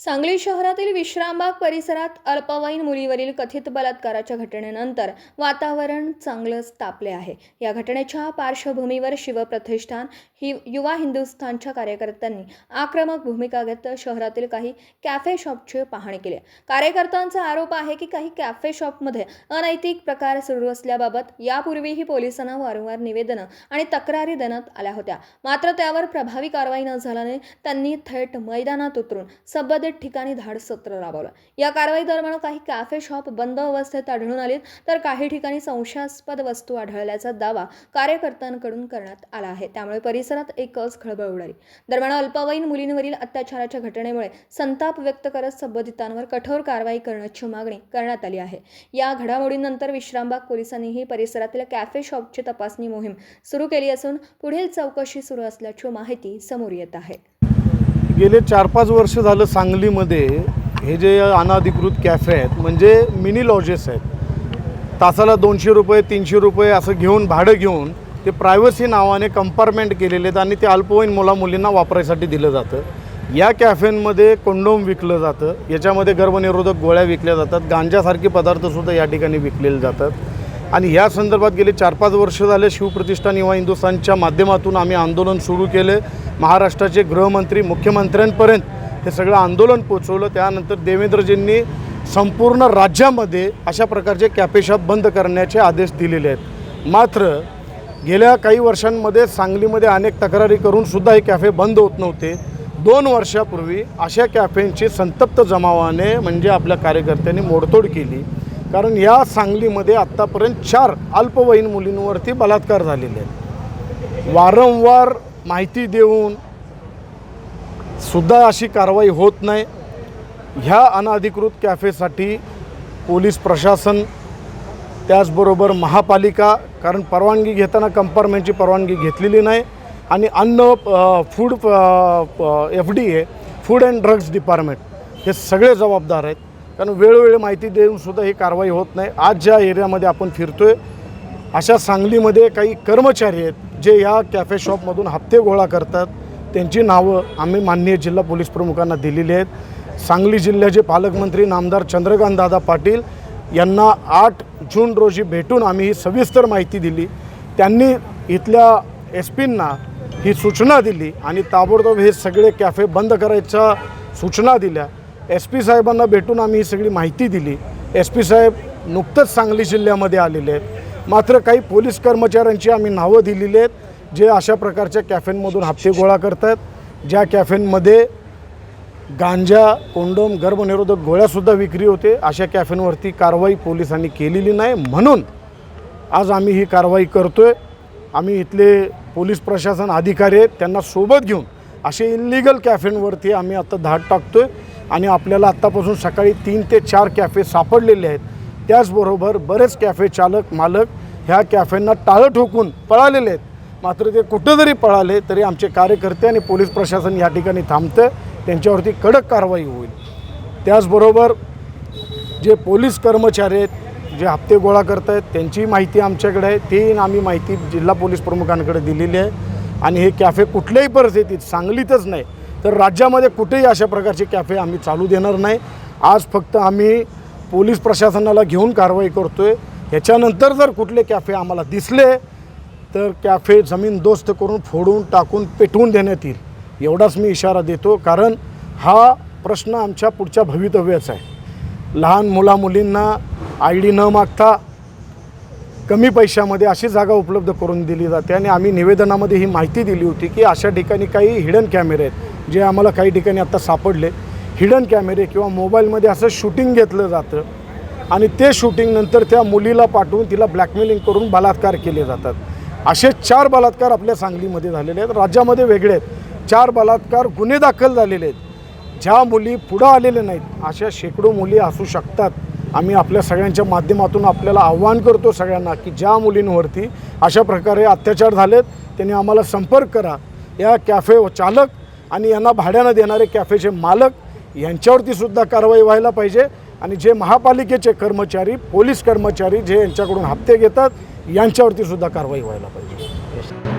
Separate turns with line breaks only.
सांगली शहरातील विश्रामबाग परिसरात अल्पवयीन मुलीवरील कथित बलात्काराच्या घटनेनंतर वातावरण चांगलंच तापले आहे। या घटनेच्या पार्श्वभूमीवर शिवप्रतिष्ठान युवा हिंदुस्थानच्या कार्यकर्त्यांनी आक्रमक भूमिका घेत शहरातील काही कॅफे शॉपची पाहणी केली। कार्यकर्त्यांचा आरोप आहे की काही कॅफे शॉपमध्ये अनैतिक प्रकार सुरू असल्याबाबत यापूर्वीही पोलिसांना वारंवार निवेदनं आणि तक्रारी देण्यात आल्या होत्या, मात्र त्यावर प्रभावी कारवाई न झाल्याने त्यांनी थेट मैदानात उतरून संबंधित ठिकाणी धाड सत्र राबवलं। या कारवाई दरम्यान काही कॅफे शॉप बंद अवस्थेत आढळून आले, तर काही ठिकाणी संशयास्पद वस्तू आढळल्याचा दावा कार्यकर्त्यांकडून करण्यात आला आहे। त्यामुळे परिसरात एकच खळबळ उडाली। दरम्यान अल्पवयीन मुलींवरील अत्याचाराच्या घटनेमुळे संताप व्यक्त करत संबंधितांवर कठोर कारवाई करण्याची मागणी करण्यात आली आहे। या घडामोडींनंतर विश्रामबाग पोलिसांनीही परिसरातील कॅफे शॉपची तपासणी मोहीम सुरू केली असून पुढील चौकशी सुरू असल्याची माहिती समोर येत आहे।
गेले 4-5 वर्ष झालं सांगलीमध्ये हे जे अनधिकृत कॅफे आहेत म्हणजे मिनी लॉजेस आहेत। तासाला 200 रुपये 300 रुपये असं घेऊन भाडं घेऊन ते प्रायव्हसी नावाने कंपार्टमेंट केलेले आहेत आणि ते अल्पवयीन मुला-मुलींना वापरायसाठी दिलं जातं। या कॅफेंमध्ये कंडोम विकलं जातं, याच्यामध्ये गर्भनिरोधक गोळ्या विकल्या जातात, गांजासारखे पदार्थसुद्धा या ठिकाणी विकलेले जातात। आणि या संदर्भात गेले 4-5 वर्ष झाले शिवप्रतिष्ठान युवा हिंदुस्थानच्या माध्यमातून आम्ही आंदोलन सुरू केले। महाराष्ट्राचे गृहमंत्री मुख्यमंत्र्यांपर्यंत हे सगळं आंदोलन पोचवलं। त्यानंतर देवेंद्रजींनी संपूर्ण राज्यामध्ये अशा प्रकारचे कॅफे शॉप बंद करण्याचे आदेश दिलेले आहेत। मात्र गेल्या काही वर्षांमध्ये सांगलीमध्ये अनेक तक्रारी करूनसुद्धा हे कॅफे बंद होत नव्हते। 2 वर्षापूर्वी अशा कॅफेंची संतप्त जमावाने म्हणजे आपल्या कार्यकर्त्यांनी मोडतोड केली, कारण या सांगलीमध्ये आत्तापर्यंत 4 अल्पवयीन मुलींवरती बलात्कार झालेले आहेत। वारंवार माहिती देऊन सुद्धा अशी कारवाई होत नाही। ह्या अनधिकृत कॅफेसाठी पोलीस प्रशासन त्याचबरोबर महापालिका, कारण परवानगी घेताना कंपार्टमेंटची परवानगी घेतलेली नाही, आणि food FDA food and drugs department हे सगळे जबाबदार आहेत, कारण वेळोवेळी माहिती देऊनसुद्धा ही कारवाई होत नाही। आज ज्या एरियामध्ये आपण फिरतोय अशा सांगलीमध्ये काही कर्मचारी आहेत जे या कॅफे शॉपमधून हप्ते गोळा करतात। त्यांची नावं आम्ही माननीय जिल्हा पोलीस प्रमुखांना दिलेली आहेत। सांगली जिल्ह्याचे पालकमंत्री नामदार चंद्रकांत दादा पाटील यांना 8 जून रोजी भेटून आम्ही ही सविस्तर माहिती दिली। त्यांनी इथल्या SP-ना ही सूचना दिली आणि ताबडतोब हे सगळे कॅफे बंद करायच्या सूचना दिल्या। SP साहेबांना भेटून आम्ही ही सगळी माहिती दिली। SP साहेब नुकतंच सांगली जिल्ह्यामध्ये आलेले आहेत, मात्र काही पोलीस कर्मचाऱ्यांची आम्ही नावं दिलेली आहेत जे अशा प्रकारच्या कॅफेंमधून हप्ते गोळा करतात, ज्या कॅफेंमध्ये गांजा, कोंडोम, गर्भनिरोधक गोळ्यासुद्धा विक्री होते। अशा कॅफेंवरती कारवाई पोलिसांनी केलेली नाही, म्हणून आज आम्ही ही कारवाई करतोय। आम्ही इथले पोलीस प्रशासन अधिकारी आहेत त्यांना सोबत घेऊन असे इल्लीगल कॅफेंवरती आम्ही आता धाड टाकतोय आणि आपल्याला आत्तापासून सकाळी 3 ते 4 कॅफे सापडलेले आहेत। त्याचबरोबर बरेच कॅफे चालक मालक ह्या कॅफेंना टाळं ठोकून पळालेले आहेत, मात्र ते कुठं जरी पळाले तरी आमचे कार्यकर्ते आणि पोलीस प्रशासन या ठिकाणी थांबतं, त्यांच्यावरती कडक कारवाई होईल। त्याचबरोबर जे पोलीस कर्मचारी आहेत जे हप्ते गोळा करत आहेत त्यांची माहिती आमच्याकडे आहे, ती आम्ही माहिती जिल्हा पोलीस प्रमुखांकडे दिलेली आहे। आणि हे कॅफे कुठल्याही परिस्थितीत सांगलीतच नाही तर राज्यामध्ये कुठेही अशा प्रकारचे कॅफे आम्ही चालू देणार नाही। आज फक्त आम्ही पोलीस प्रशासनाला घेऊन कारवाई करतोय। ह्याच्यानंतर जर कुठले कॅफे आम्हाला दिसले तर कॅफे जमीनदोस्त करून फोडून टाकून पेटवून देण्यात येईल, एवढाच मी इशारा देतो। कारण हा प्रश्न आमच्या पुढच्या भवितव्याचा आहे। लहान मुला-मुलींना ID न मागता कमी पैशामध्ये अशी जागा उपलब्ध करून दिली जाते आणि आम्ही निवेदनामध्ये ही माहिती दिली होती की अशा ठिकाणी काही हिडन कॅमेरे आहेत जे आम्हाला काही ठिकाणी आता सापडले। हिडन कॅमेरे किंवा मोबाईलमध्ये असं शूटिंग घेतलं जातं आणि ते शूटिंग नंतर त्या मुलीला पाठवून तिला ब्लॅकमेलिंग करून बलात्कार केले जातात। असे 4 बलात्कार आपल्या सांगलीमध्ये झालेले आहेत, राज्यामध्ये वेगळे आहेत। 4 बलात्कार गुन्हे दाखल झालेले आहेत। ज्या मुली पुढं आलेल्या नाहीत अशा शेकडो मुली असू शकतात। आम्ही आपल्या सगळ्यांच्या माध्यमातून आपल्याला आव्हान करतो सगळ्यांना की ज्या मुलींवरती अशा प्रकारे अत्याचार झालेत त्यांनी आम्हाला संपर्क करा। या कॅफे चालक आणि यांना भाड्यानं देणारे कॅफेचे मालक यांच्यावरती सुद्धा कारवाई व्हायला पाहिजे आणि जे महापालिकेचे कर्मचारी, पोलीस कर्मचारी जे यांच्याकडून हप्ते घेतात यांच्यावरती सुद्धा कारवाई व्हायला पाहिजे।